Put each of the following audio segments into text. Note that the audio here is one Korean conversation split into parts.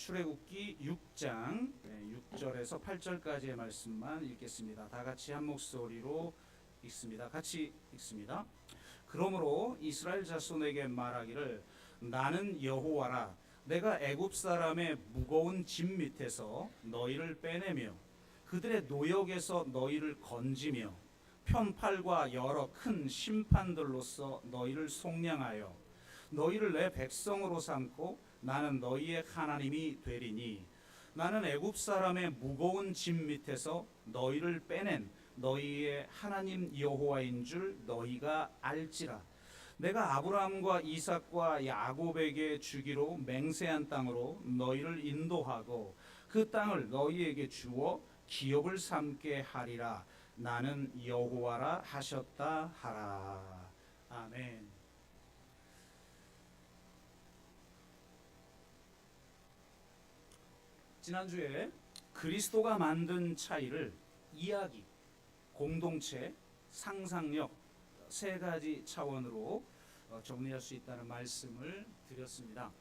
출애굽기 6장 6절에서 8절까지의 말씀만 읽겠습니다. 다 같이 한 목소리로 읽습니다. 같이 읽습니다. 그러므로 이스라엘 자손에게 말하기를 나는 여호와라. 내가 애굽 사람의 무거운 짐 밑에서 너희를 빼내며 그들의 노역에서 너희를 건지며 편팔과 여러 큰 심판들로서 너희를 속량하여 너희를 내 백성으로 삼고 나는 너희의 하나님이 되리니 나는 애굽 사람의 무거운 짐 밑에서 너희를 빼낸 너희의 하나님 여호와인 줄 너희가 알지라. 내가 아브라함과 이삭과 야곱에게 주기로 맹세한 땅으로 너희를 인도하고 그 땅을 너희에게 주어 기업을 삼게 하리라. 나는 여호와라 하셨다 하라. 아멘. 지난주에 그리스도가 만든 차이를 이야기, 공동체, 상상력 세 가지 차원으로 정리할 수 있다는 말씀을 드렸습니다.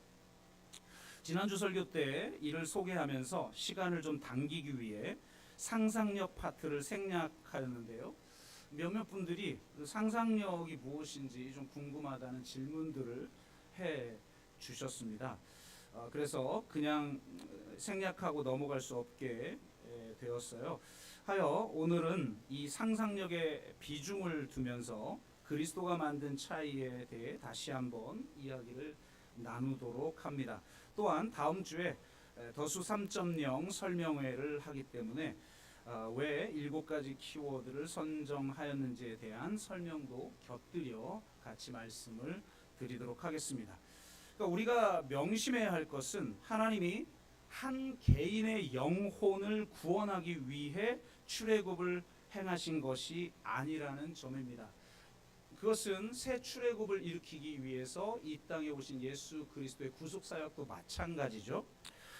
지난주 설교 때 이를 소개하면서 시간을 좀 당기기 위해 상상력 파트를 생략하였는데요. 몇몇 분들이 상상력이 무엇인지 좀 궁금하다는 질문들을 해 주셨습니다. 그래서 그냥 생략하고 넘어갈 수 없게 되었어요. 하여 오늘은 이 상상력의 비중을 두면서 그리스도가 만든 차이에 대해 다시 한번 이야기를 나누도록 합니다. 또한 다음 주에 더수 3.0 설명회를 하기 때문에 왜 7가지 키워드를 선정하였는지에 대한 설명도 곁들여 같이 말씀을 드리도록 하겠습니다. 그러니까 우리가 명심해야 할 것은 하나님이 한 개인의 영혼을 구원하기 위해 출애굽을 행하신 것이 아니라는 점입니다. 그것은 새 출애굽을 일으키기 위해서 이 땅에 오신 예수 그리스도의 구속 사역도 마찬가지죠.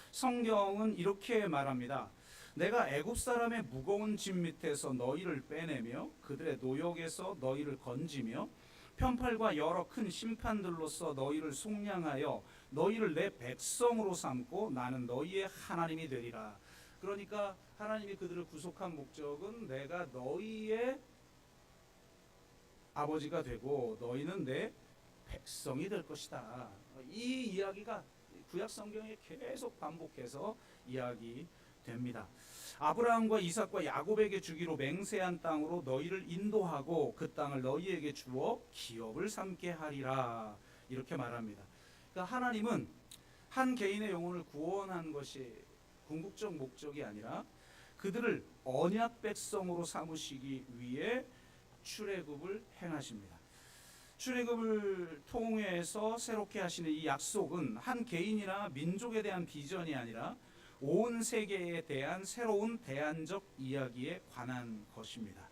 성경은 이렇게 말합니다. 내가 애굽 사람의 무거운 짐 밑에서 너희를 빼내며 그들의 노역에서 너희를 건지며 편팔과 여러 큰 심판들로서 너희를 속량하여 너희를 내 백성으로 삼고 나는 너희의 하나님이 되리라. 그러니까 하나님이 그들을 구속한 목적은 내가 너희의 아버지가 되고 너희는 내 백성이 될 것이다. 이 이야기가 구약 성경에 계속 반복해서 이야기됩니다. 아브라함과 이삭과 야곱에게 주기로 맹세한 땅으로 너희를 인도하고 그 땅을 너희에게 주어 기업을 삼게 하리라. 이렇게 말합니다. 그러니까 하나님은 한 개인의 영혼을 구원한 것이 궁극적 목적이 아니라 그들을 언약 백성으로 삼으시기 위해 출애굽을 행하십니다. 출애굽을 통해서 새롭게 하시는 이 약속은 한 개인이나 민족에 대한 비전이 아니라 온 세계에 대한 새로운 대안적 이야기에 관한 것입니다.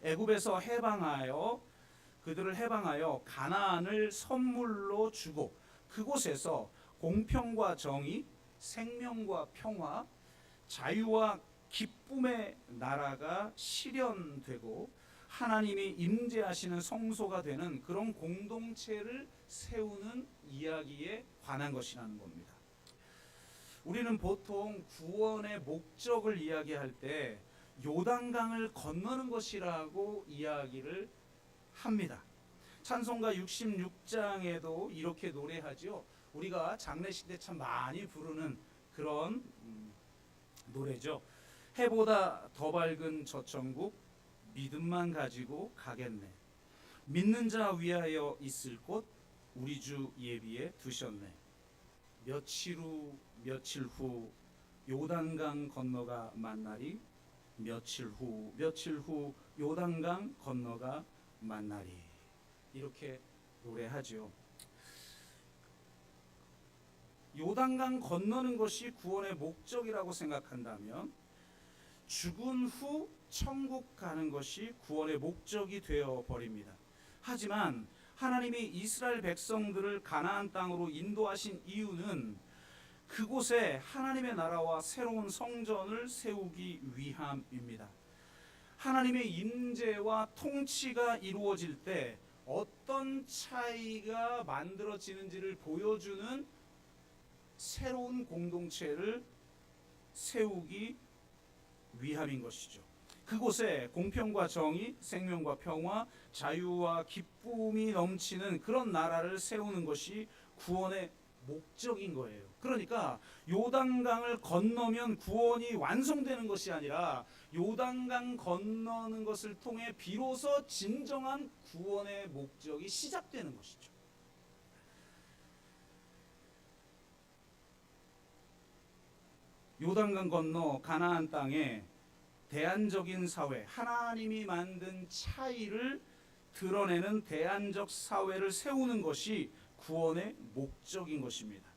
애굽에서 그들을 해방하여 가나안을 선물로 주고 그곳에서 공평과 정의, 생명과 평화, 자유와 기쁨의 나라가 실현되고 하나님이 임재하시는 성소가 되는 그런 공동체를 세우는 이야기에 관한 것이라는 겁니다. 우리는 보통 구원의 목적을 이야기할 때 요단강을 건너는 것이라고 이야기를 합니다. 찬송가 66장에도 이렇게 노래하죠. 우리가 장례식 때 참 많이 부르는 그런 노래죠. 해보다 더 밝은 저 천국 믿음만 가지고 가겠네. 믿는 자 위하여 있을 곳 우리 주 예비해 두셨네. 며칠 후 요단강 건너가 만나리. 며칠 후 요단강 건너가 만나리. 이렇게 노래하죠. 요단강 건너는 것이 구원의 목적이라고 생각한다면 죽은 후 천국 가는 것이 구원의 목적이 되어 버립니다. 하지만 하나님이 이스라엘 백성들을 가나안 땅으로 인도하신 이유는 그곳에 하나님의 나라와 새로운 성전을 세우기 위함입니다. 하나님의 임재와 통치가 이루어질 때 어떤 차이가 만들어지는지를 보여주는 새로운 공동체를 세우기 위함인 것이죠. 그곳에 공평과 정의, 생명과 평화, 자유와 기쁨이 넘치는 그런 나라를 세우는 것이 구원의 목적인 거예요. 그러니까 요단강을 건너면 구원이 완성되는 것이 아니라 요단강 건너는 것을 통해 비로소 진정한 구원의 목적이 시작되는 것이죠. 요단강 건너 가나안 땅에 대안적인 사회, 하나님이 만든 차이를 드러내는 대안적 사회를 세우는 것이 구원의 목적인 것입니다.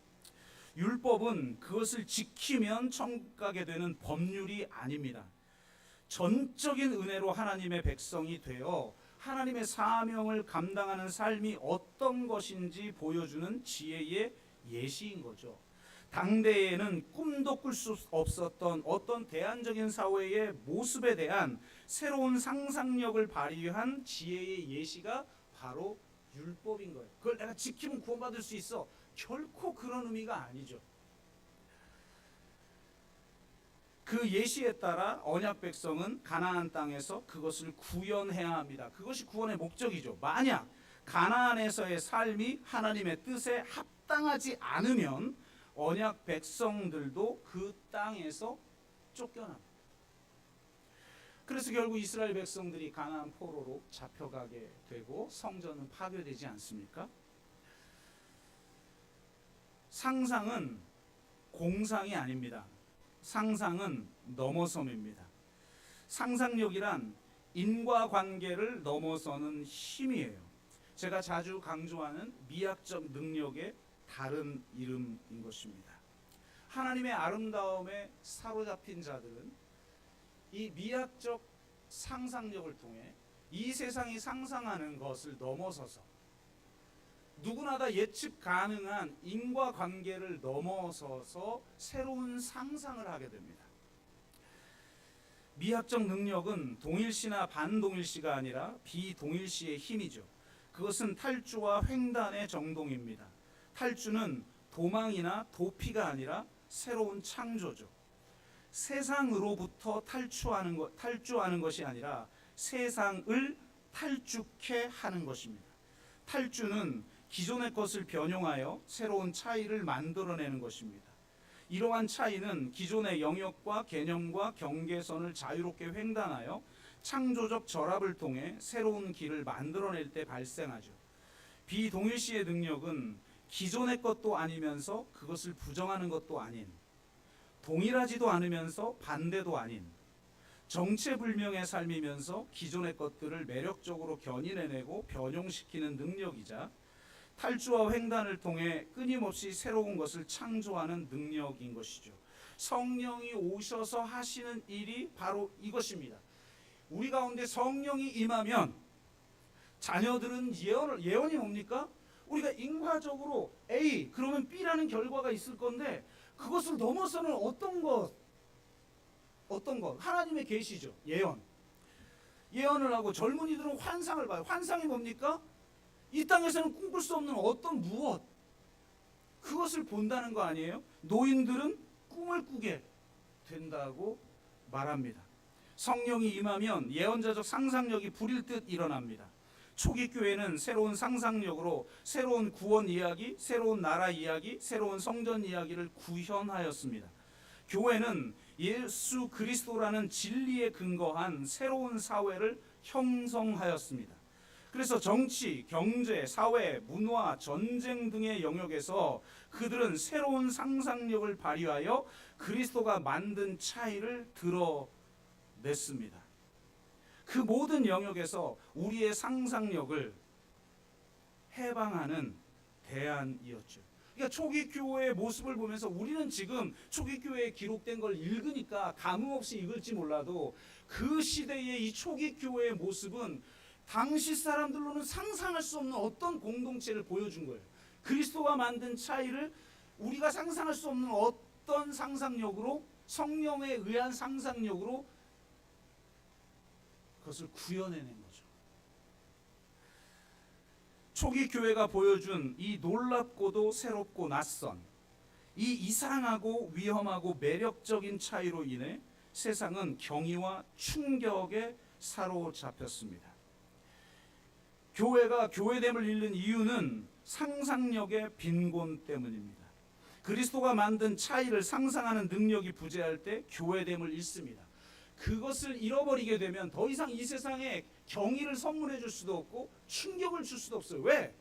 율법은 그것을 지키면 천국 가게 되는 법률이 아닙니다. 전적인 은혜로 하나님의 백성이 되어 하나님의 사명을 감당하는 삶이 어떤 것인지 보여주는 지혜의 예시인 거죠. 당대에는 꿈도 꿀 수 없었던 어떤 대안적인 사회의 모습에 대한 새로운 상상력을 발휘한 지혜의 예시가 바로 율법인 거예요. 그걸 내가 지키면 구원받을 수 있어. 결코 그런 의미가 아니죠. 그 예시에 따라 언약 백성은 가나안 땅에서 그것을 구현해야 합니다. 그것이 구원의 목적이죠. 만약 가나안에서의 삶이 하나님의 뜻에 합당하지 않으면 언약 백성들도 그 땅에서 쫓겨납니다. 그래서 결국 이스라엘 백성들이 가나안 포로로 잡혀가게 되고 성전은 파괴되지 않습니까? 상상은 공상이 아닙니다. 상상은 넘어섬입니다. 상상력이란 인과관계를 넘어서는 힘이에요. 제가 자주 강조하는 미학적 능력의 다른 이름인 것입니다. 하나님의 아름다움에 사로잡힌 자들은 이 미학적 상상력을 통해 이 세상이 상상하는 것을 넘어서서 누구나 다 예측 가능한 인과관계를 넘어서서 새로운 상상을 하게 됩니다. 미학적 능력은 동일시나 반동일시가 아니라 비동일시의 힘이죠. 그것은 탈주와 횡단의 정동입니다. 탈주는 도망이나 도피가 아니라 새로운 창조죠. 세상으로부터 탈주하는 것이 아니라 세상을 탈주케 하는 것입니다. 탈주는 기존의 것을 변형하여 새로운 차이를 만들어내는 것입니다. 이러한 차이는 기존의 영역과 개념과 경계선을 자유롭게 횡단하여 창조적 결합을 통해 새로운 길을 만들어낼 때 발생하죠. 비동일시의 능력은 기존의 것도 아니면서 그것을 부정하는 것도 아닌, 동일하지도 않으면서 반대도 아닌 정체불명의 삶이면서 기존의 것들을 매력적으로 견인해내고 변형시키는 능력이자 탈주와 횡단을 통해 끊임없이 새로운 것을 창조하는 능력인 것이죠. 성령이 오셔서 하시는 일이 바로 이것입니다. 우리 가운데 성령이 임하면 자녀들은 예언이 뭡니까? 우리가 인과적으로 A 그러면 B라는 결과가 있을 건데 그것을 넘어서는 어떤 것 하나님의 계시죠. 예언을 하고 젊은이들은 환상을 봐요. 환상이 뭡니까? 이 땅에서는 꿈꿀 수 없는 어떤 무엇 그것을 본다는 거 아니에요? 노인들은 꿈을 꾸게 된다고 말합니다. 성령이 임하면 예언자적 상상력이 불일 듯 일어납니다. 초기 교회는 새로운 상상력으로 새로운 구원 이야기, 새로운 나라 이야기, 새로운 성전 이야기를 구현하였습니다. 교회는 예수 그리스도라는 진리에 근거한 새로운 사회를 형성하였습니다. 그래서 정치, 경제, 사회, 문화, 전쟁 등의 영역에서 그들은 새로운 상상력을 발휘하여 그리스도가 만든 차이를 드러냈습니다. 그 모든 영역에서 우리의 상상력을 해방하는 대안이었죠. 그러니까 초기 교회의 모습을 보면서 우리는 지금 초기 교회에 기록된 걸 읽으니까 감흥 없이 읽을지 몰라도 그 시대의 이 초기 교회의 모습은 당시 사람들로는 상상할 수 없는 어떤 공동체를 보여준 거예요. 그리스도가 만든 차이를 우리가 상상할 수 없는 어떤 상상력으로, 성령에 의한 상상력으로 그것을 구현해낸 거죠. 초기 교회가 보여준 이 놀랍고도 새롭고 낯선 이 이상하고 위험하고 매력적인 차이로 인해 세상은 경이와 충격에 사로잡혔습니다. 교회가 교회됨을 잃는 이유는 상상력의 빈곤 때문입니다. 그리스도가 만든 차이를 상상하는 능력이 부재할 때 교회됨을 잃습니다. 그것을 잃어버리게 되면 더 이상 이 세상에 경의를 선물해 줄 수도 없고 충격을 줄 수도 없어요. 왜?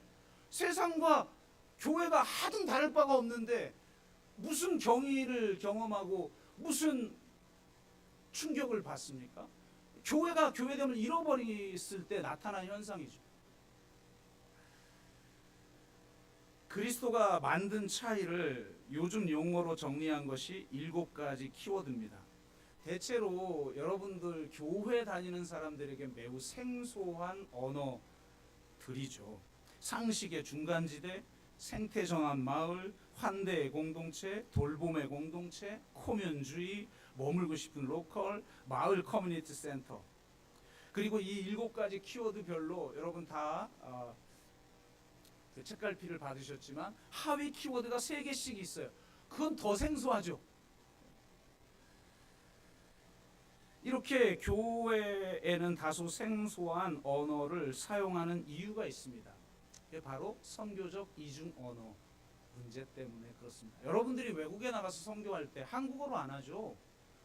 세상과 교회가 하등 다를 바가 없는데 무슨 경의를 경험하고 무슨 충격을 받습니까? 교회가 교회됨을 잃어버렸을 때 나타나는 현상이죠. 그리스도가 만든 차이를 요즘 용어로 정리한 것이 7가지 키워드입니다. 대체로 여러분들 교회 다니는 사람들에게 매우 생소한 언어들이죠. 상식의 중간지대, 생태정한 마을, 환대의 공동체, 돌봄의 공동체, 코면주의, 머물고 싶은 로컬, 마을 커뮤니티 센터. 그리고 이 7가지 키워드별로 여러분 다 책갈피를 받으셨지만 하위 키워드가 3개씩 있어요. 그건 더 생소하죠. 이렇게 교회에는 다소 생소한 언어를 사용하는 이유가 있습니다. 그게 바로 선교적 이중 언어 문제 때문에 그렇습니다. 여러분들이 외국에 나가서 선교할 때 한국어로 안 하죠.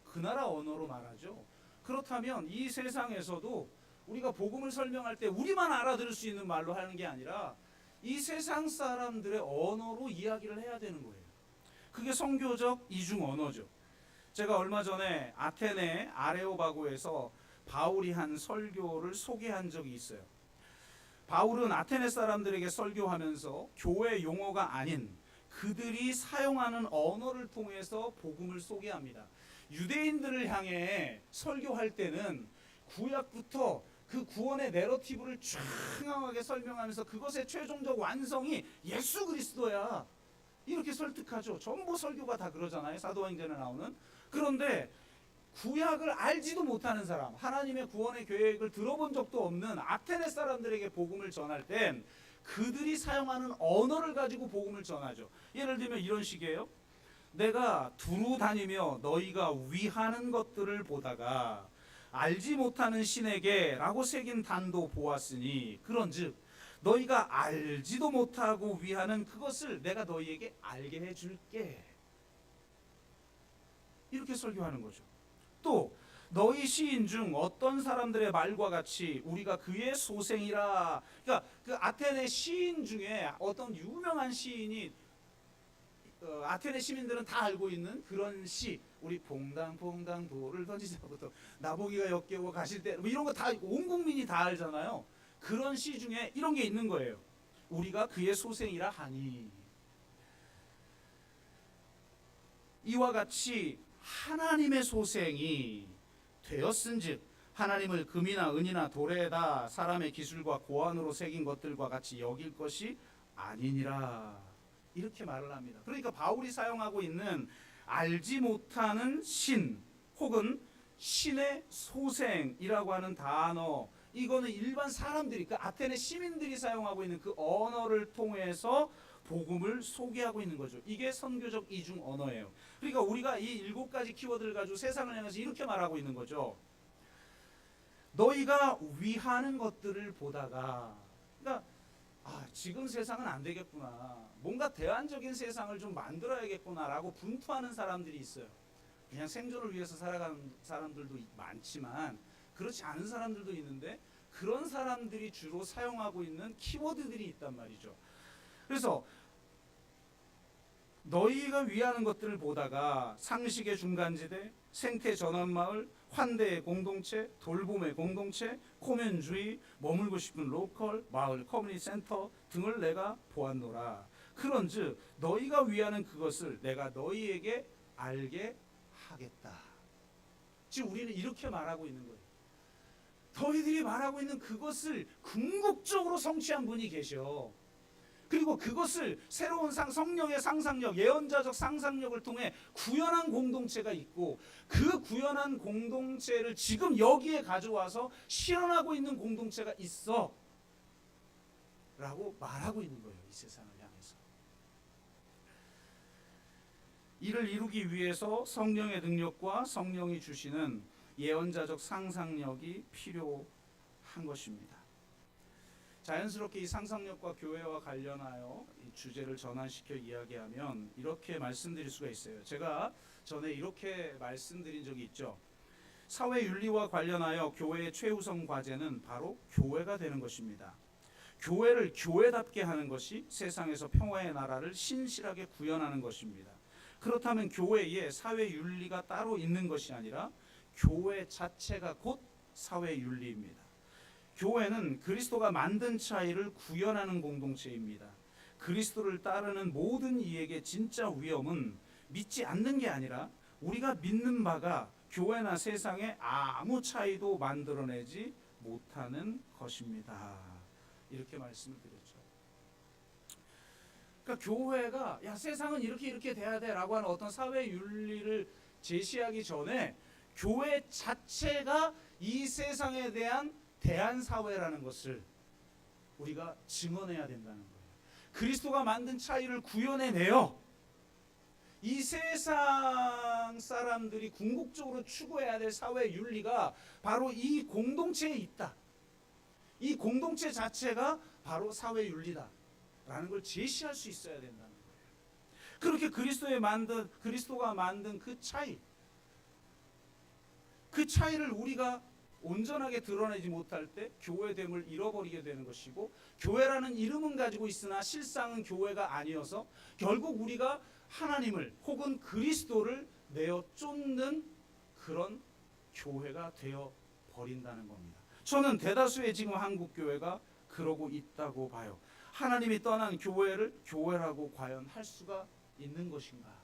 그 나라 언어로 말하죠. 그렇다면 이 세상에서도 우리가 복음을 설명할 때 우리만 알아들을 수 있는 말로 하는 게 아니라 이 세상 사람들의 언어로 이야기를 해야 되는 거예요. 그게 선교적 이중 언어죠. 제가 얼마 전에 아테네 아레오바고에서 바울이 한 설교를 소개한 적이 있어요. 바울은 아테네 사람들에게 설교하면서 교회 용어가 아닌 그들이 사용하는 언어를 통해서 복음을 소개합니다. 유대인들을 향해 설교할 때는 구약부터 그 구원의 내러티브를 쫙하게 설명하면서 그것의 최종적 완성이 예수 그리스도야. 이렇게 설득하죠. 전부 설교가 다 그러잖아요. 사도행전에 나오는. 그런데 구약을 알지도 못하는 사람, 하나님의 구원의 계획을 들어본 적도 없는 아테네 사람들에게 복음을 전할 땐 그들이 사용하는 언어를 가지고 복음을 전하죠. 예를 들면 이런 식이에요. 내가 두루 다니며 너희가 위하는 것들을 보다가 알지 못하는 신에게 라고 새긴 단도 보았으니 그런즉 너희가 알지도 못하고 위하는 그것을 내가 너희에게 알게 해줄게. 이렇게 설교하는 거죠. 또 너희 시인 중 어떤 사람들의 말과 같이 우리가 그의 소생이라. 그러니까 그 아테네 시인 중에 어떤 유명한 시인이 아테네 시민들은 다 알고 있는 그런 시, 우리 퐁당퐁당 돌을 던지자부터 나보기가 역겨워 가실 때 뭐 이런 거 다 온 국민이 다 알잖아요. 그런 시 중에 이런 게 있는 거예요. 우리가 그의 소생이라 하니. 이와 같이 하나님의 소생이 되었은즉 하나님을 금이나 은이나 돌에다 사람의 기술과 고안으로 새긴 것들과 같이 여길 것이 아니니라. 이렇게 말을 합니다. 그러니까 바울이 사용하고 있는 알지 못하는 신 혹은 신의 소생이라고 하는 단어, 이거는 일반 사람들이, 그 아테네 시민들이 사용하고 있는 그 언어를 통해서 복음을 소개하고 있는 거죠. 이게 선교적 이중 언어예요. 그러니까 우리가 이 7가지 키워드를 가지고 세상을 향해서 이렇게 말하고 있는 거죠. 너희가 위하는 것들을 보다가, 그러니까 지금 세상은 안 되겠구나, 뭔가 대안적인 세상을 좀 만들어야겠구나라고 분투하는 사람들이 있어요. 그냥 생존을 위해서 살아가는 사람들도 많지만 그렇지 않은 사람들도 있는데, 그런 사람들이 주로 사용하고 있는 키워드들이 있단 말이죠. 그래서 너희가 위하는 것들을 보다가 상식의 중간지대, 생태 전환마을, 환대의 공동체, 돌봄의 공동체, 코면주의, 머물고 싶은 로컬, 마을 커뮤니티 센터 등을 내가 보았노라. 그런즉 너희가 위하는 그것을 내가 너희에게 알게 하겠다. 지금 우리는 이렇게 말하고 있는 거예요. 너희들이 말하고 있는 그것을 궁극적으로 성취한 분이 계셔. 그리고 그것을 새로운 성령의 상상력, 예언자적 상상력을 통해 구현한 공동체가 있고, 그 구현한 공동체를 지금 여기에 가져와서 실현하고 있는 공동체가 있어 라고 말하고 있는 거예요. 이 세상을 향해서. 이를 이루기 위해서 성령의 능력과 성령이 주시는 예언자적 상상력이 필요한 것입니다. 자연스럽게 이 상상력과 교회와 관련하여 이 주제를 전환시켜 이야기하면 이렇게 말씀드릴 수가 있어요. 제가 전에 이렇게 말씀드린 적이 있죠. 사회 윤리와 관련하여 교회의 최우선 과제는 바로 교회가 되는 것입니다. 교회를 교회답게 하는 것이 세상에서 평화의 나라를 신실하게 구현하는 것입니다. 그렇다면 교회에 사회 윤리가 따로 있는 것이 아니라 교회 자체가 곧 사회 윤리입니다. 교회는 그리스도가 만든 차이를 구현하는 공동체입니다. 그리스도를 따르는 모든 이에게 진짜 위험은 믿지 않는 게 아니라 우리가 믿는 바가 교회나 세상에 아무 차이도 만들어내지 못하는 것입니다. 이렇게 말씀을 드렸죠. 그러니까 교회가 야 세상은 이렇게 돼야 돼라고 하는 어떤 사회 윤리를 제시하기 전에 교회 자체가 이 세상에 대한 대안사회라는 것을 우리가 증언해야 된다는 거예요. 그리스도가 만든 차이를 구현해내어 이 세상 사람들이 궁극적으로 추구해야 될 사회 윤리가 바로 이 공동체에 있다. 이 공동체 자체가 바로 사회 윤리다라는 걸 제시할 수 있어야 된다는 거예요. 그렇게 그리스도가 만든 그 차이를 우리가 온전하게 드러내지 못할 때 교회됨을 잃어버리게 되는 것이고, 교회라는 이름은 가지고 있으나 실상은 교회가 아니어서 결국 우리가 하나님을 혹은 그리스도를 내어 쫓는 그런 교회가 되어 버린다는 겁니다. 저는 대다수의 지금 한국 교회가 그러고 있다고 봐요. 하나님이 떠난 교회를 교회라고 과연 할 수가 있는 것인가?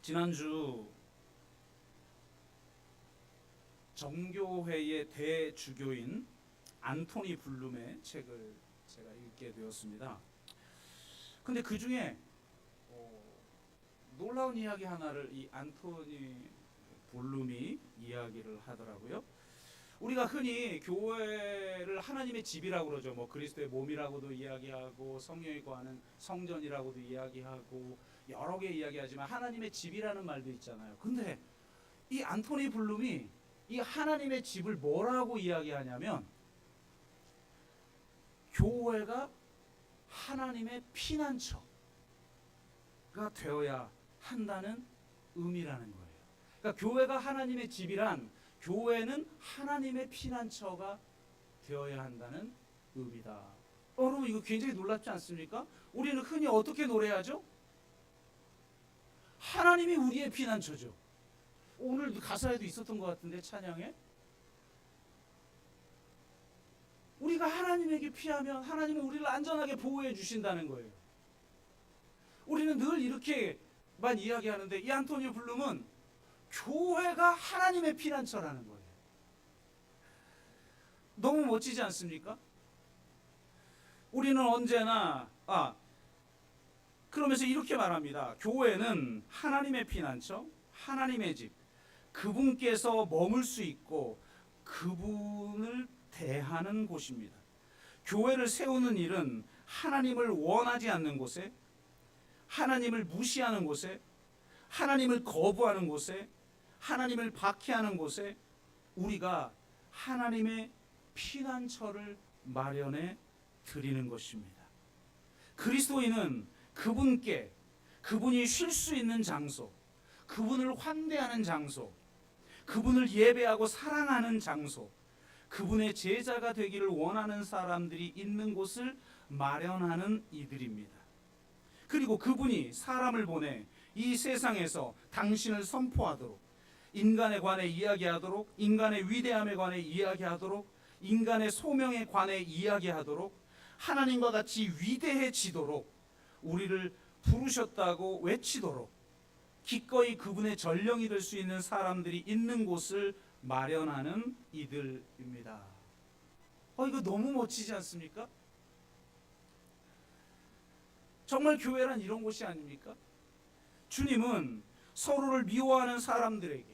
지난주 정교회의 대주교인 안토니 블룸의 책을 제가 읽게 되었습니다. 근데 그 중에 놀라운 이야기 하나를 이 안토니 블룸이 이야기를 하더라고요. 우리가 흔히 교회를 하나님의 집이라고 그러죠. 뭐 그리스도의 몸이라고도 이야기하고 성령이 거하는 성전이라고도 이야기하고 여러 개 이야기하지만 하나님의 집이라는 말도 있잖아요. 근데 이 안토니 블룸이 이 하나님의 집을 뭐라고 이야기하냐면 교회가 하나님의 피난처가 되어야 한다는 의미라는 거예요. 그러니까 교회가 하나님의 집이란 교회는 하나님의 피난처가 되어야 한다는 의미다. 여러분 이거 굉장히 놀랍지 않습니까? 우리는 흔히 어떻게 노래하죠? 하나님이 우리의 피난처죠. 오늘 가사에도 있었던 것 같은데 찬양에 우리가 하나님에게 피하면 하나님은 우리를 안전하게 보호해 주신다는 거예요. 우리는 늘 이렇게만 이야기하는데 이 안토니오 블룸은 교회가 하나님의 피난처라는 거예요. 너무 멋지지 않습니까? 우리는 언제나 그러면서 이렇게 말합니다. 교회는 하나님의 피난처, 하나님의 집, 그분께서 머물 수 있고 그분을 대하는 곳입니다. 교회를 세우는 일은 하나님을 원하지 않는 곳에, 하나님을 무시하는 곳에, 하나님을 거부하는 곳에, 하나님을 박해하는 곳에 우리가 하나님의 피난처를 마련해 드리는 것입니다. 그리스도인은 그분이 쉴 수 있는 장소, 그분을 환대하는 장소, 그분을 예배하고 사랑하는 장소, 그분의 제자가 되기를 원하는 사람들이 있는 곳을 마련하는 이들입니다. 그리고 그분이 사람을 보내 이 세상에서 당신을 선포하도록, 인간에 관해 이야기하도록, 인간의 위대함에 관해 이야기하도록, 인간의 소명에 관해 이야기하도록, 하나님과 같이 위대해지도록 우리를 부르셨다고 외치도록 기꺼이 그분의 전령이 될 수 있는 사람들이 있는 곳을 마련하는 이들입니다. 이거 너무 멋지지 않습니까? 정말 교회란 이런 곳이 아닙니까? 주님은 서로를 미워하는 사람들에게,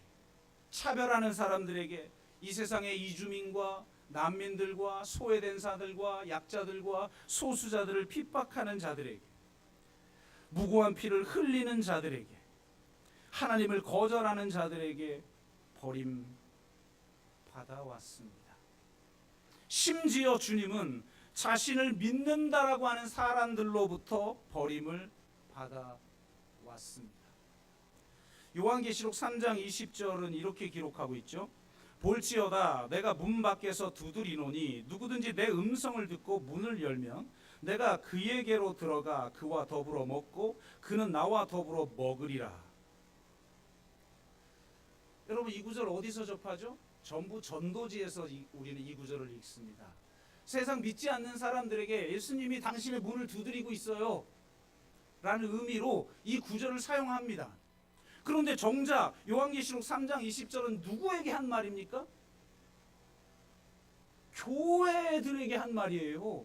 차별하는 사람들에게, 이 세상의 이주민과 난민들과 소외된 자들과 약자들과 소수자들을 핍박하는 자들에게, 무고한 피를 흘리는 자들에게, 하나님을 거절하는 자들에게 버림받아왔습니다. 심지어 주님은 자신을 믿는다라고 하는 사람들로부터 버림을 받아왔습니다. 요한계시록 3장 20절은 이렇게 기록하고 있죠. 볼지어다 내가 문 밖에서 두드리노니 누구든지 내 음성을 듣고 문을 열면 내가 그에게로 들어가 그와 더불어 먹고 그는 나와 더불어 먹으리라. 여러분, 이 구절 어디서 접하죠? 전부 전도지에서 우리는 이 구절을 읽습니다. 세상 믿지 않는 사람들에게 예수님이 당신의 문을 두드리고 있어요 라는 의미로 이 구절을 사용합니다. 그런데 정작 요한계시록 3장 20절은 누구에게 한 말입니까? 교회들에게 한 말이에요.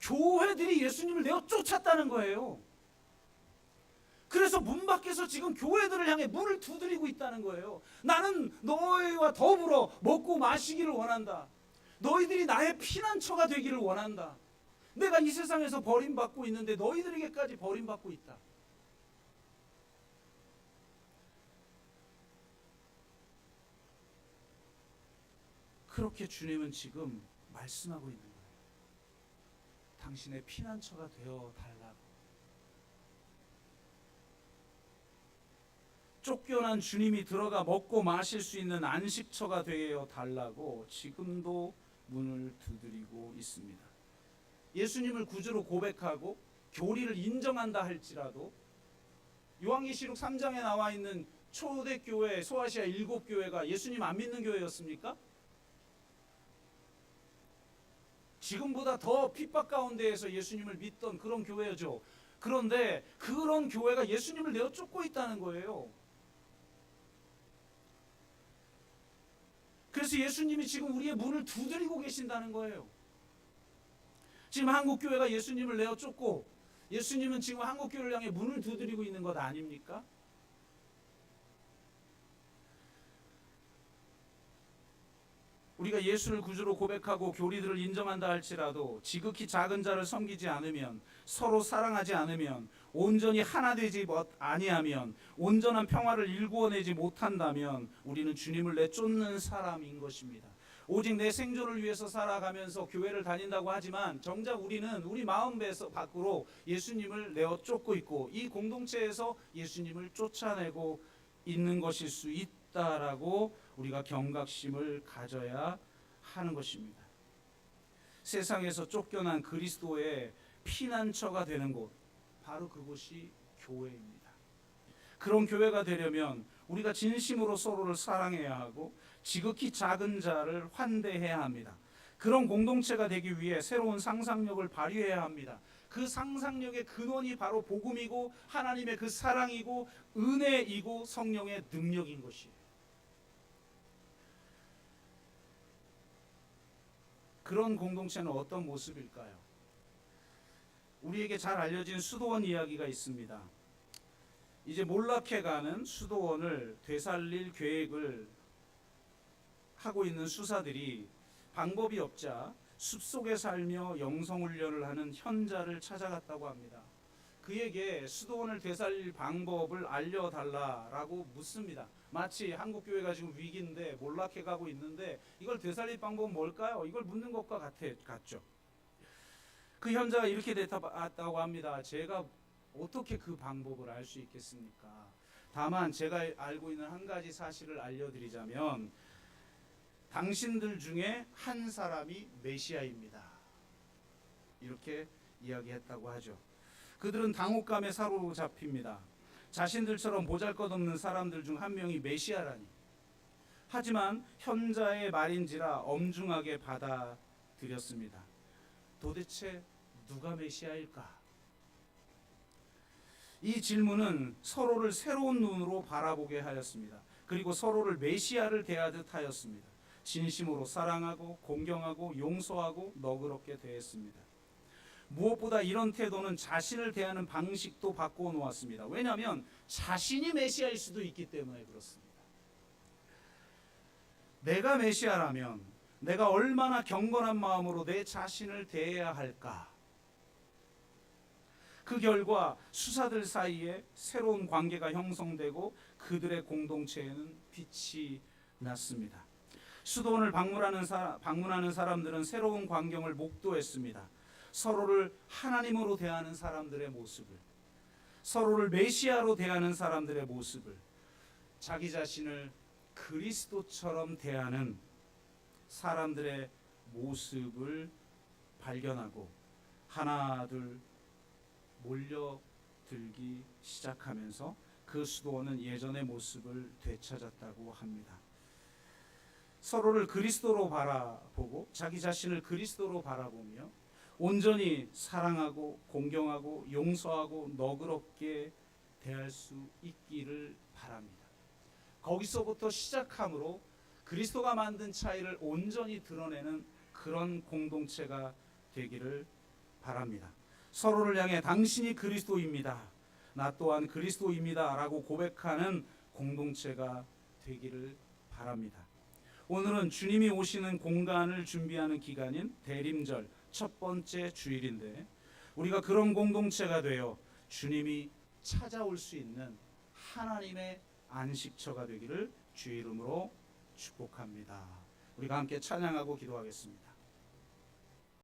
교회들이 예수님을 내어 쫓았다는 거예요. 그래서 문 밖에서 지금 교회들을 향해 문을 두드리고 있다는 거예요. 나는 너희와 더불어 먹고 마시기를 원한다. 너희들이 나의 피난처가 되기를 원한다. 내가 이 세상에서 버림받고 있는데 너희들에게까지 버림받고 있다. 그렇게 주님은 지금 말씀하고 있는 거예요. 당신의 피난처가 되어 달라고. 쫓겨난 주님이 들어가 먹고 마실 수 있는 안식처가 되어 달라고 지금도 문을 두드리고 있습니다. 예수님을 구주로 고백하고 교리를 인정한다 할지라도 요한계시록 3장에 나와 있는 초대교회 소아시아 7교회가 예수님 안 믿는 교회였습니까? 지금보다 더 핍박 가운데에서 예수님을 믿던 그런 교회죠. 그런데 그런 교회가 예수님을 내어 쫓고 있다는 거예요. 그래서 예수님이 지금 우리의 문을 두드리고 계신다는 거예요. 지금 한국교회가 예수님을 내어 쫓고 예수님은 지금 한국교회를 향해 문을 두드리고 있는 것 아닙니까? 우리가 예수를 구주로 고백하고 교리들을 인정한다 할지라도 지극히 작은 자를 섬기지 않으면, 서로 사랑하지 않으면, 온전히 하나 되지 아니하면, 온전한 평화를 일구어내지 못한다면 우리는 주님을 내쫓는 사람인 것입니다. 오직 내 생존을 위해서 살아가면서 교회를 다닌다고 하지만 정작 우리는 우리 마음 밖으로 예수님을 내어 쫓고 있고 이 공동체에서 예수님을 쫓아내고 있는 것일 수 있다라고 우리가 경각심을 가져야 하는 것입니다. 세상에서 쫓겨난 그리스도의 피난처가 되는 곳, 바로 그곳이 교회입니다. 그런 교회가 되려면 우리가 진심으로 서로를 사랑해야 하고 지극히 작은 자를 환대해야 합니다. 그런 공동체가 되기 위해 새로운 상상력을 발휘해야 합니다. 그 상상력의 근원이 바로 복음이고 하나님의 그 사랑이고 은혜이고 성령의 능력인 것이에요. 그런 공동체는 어떤 모습일까요? 우리에게 잘 알려진 수도원 이야기가 있습니다. 이제 몰락해가는 수도원을 되살릴 계획을 하고 있는 수사들이 방법이 없자 숲속에 살며 영성훈련을 하는 현자를 찾아갔다고 합니다. 그에게 수도원을 되살릴 방법을 알려달라라고 묻습니다. 마치 한국교회가 지금 위기인데 몰락해가고 있는데 이걸 되살릴 방법은 뭘까요? 이걸 묻는 것과 같죠. 그 현자가 이렇게 대답했다고 합니다. 제가 어떻게 그 방법을 알 수 있겠습니까? 다만 제가 알고 있는 한 가지 사실을 알려드리자면 당신들 중에 한 사람이 메시아입니다. 이렇게 이야기했다고 하죠. 그들은 당혹감에 사로잡힙니다. 자신들처럼 보잘것없는 사람들 중 한 명이 메시아라니. 하지만 현자의 말인지라 엄중하게 받아들였습니다. 도대체 누가 메시아일까? 이 질문은 서로를 새로운 눈으로 바라보게 하였습니다. 그리고 서로를 메시아를 대하듯 하였습니다. 진심으로 사랑하고 공경하고 용서하고 너그럽게 대했습니다. 무엇보다 이런 태도는 자신을 대하는 방식도 바꾸어 놓았습니다. 왜냐하면 자신이 메시아일 수도 있기 때문에 그렇습니다. 내가 메시아라면 내가 얼마나 경건한 마음으로 내 자신을 대해야 할까? 그 결과 수사들 사이에 새로운 관계가 형성되고 그들의 공동체에는 빛이 났습니다. 수도원을 방문하는 사람들은 새로운 광경을 목도했습니다. 서로를 하나님으로 대하는 사람들의 모습을, 서로를 메시아로 대하는 사람들의 모습을, 자기 자신을 그리스도처럼 대하는 사람들의 모습을 발견하고 하나둘 몰려들기 시작하면서 그 수도원은 예전의 모습을 되찾았다고 합니다. 서로를 그리스도로 바라보고 자기 자신을 그리스도로 바라보며 온전히 사랑하고 공경하고 용서하고 너그럽게 대할 수 있기를 바랍니다. 거기서부터 시작함으로 그리스도가 만든 차이를 온전히 드러내는 그런 공동체가 되기를 바랍니다. 서로를 향해 당신이 그리스도입니다, 나 또한 그리스도입니다 라고 고백하는 공동체가 되기를 바랍니다. 오늘은 주님이 오시는 공간을 준비하는 기간인 대림절 첫 번째 주일인데, 우리가 그런 공동체가 되어 주님이 찾아올 수 있는 하나님의 안식처가 되기를 주의 이름으로 축복합니다. 우리가 함께 찬양하고 기도하겠습니다.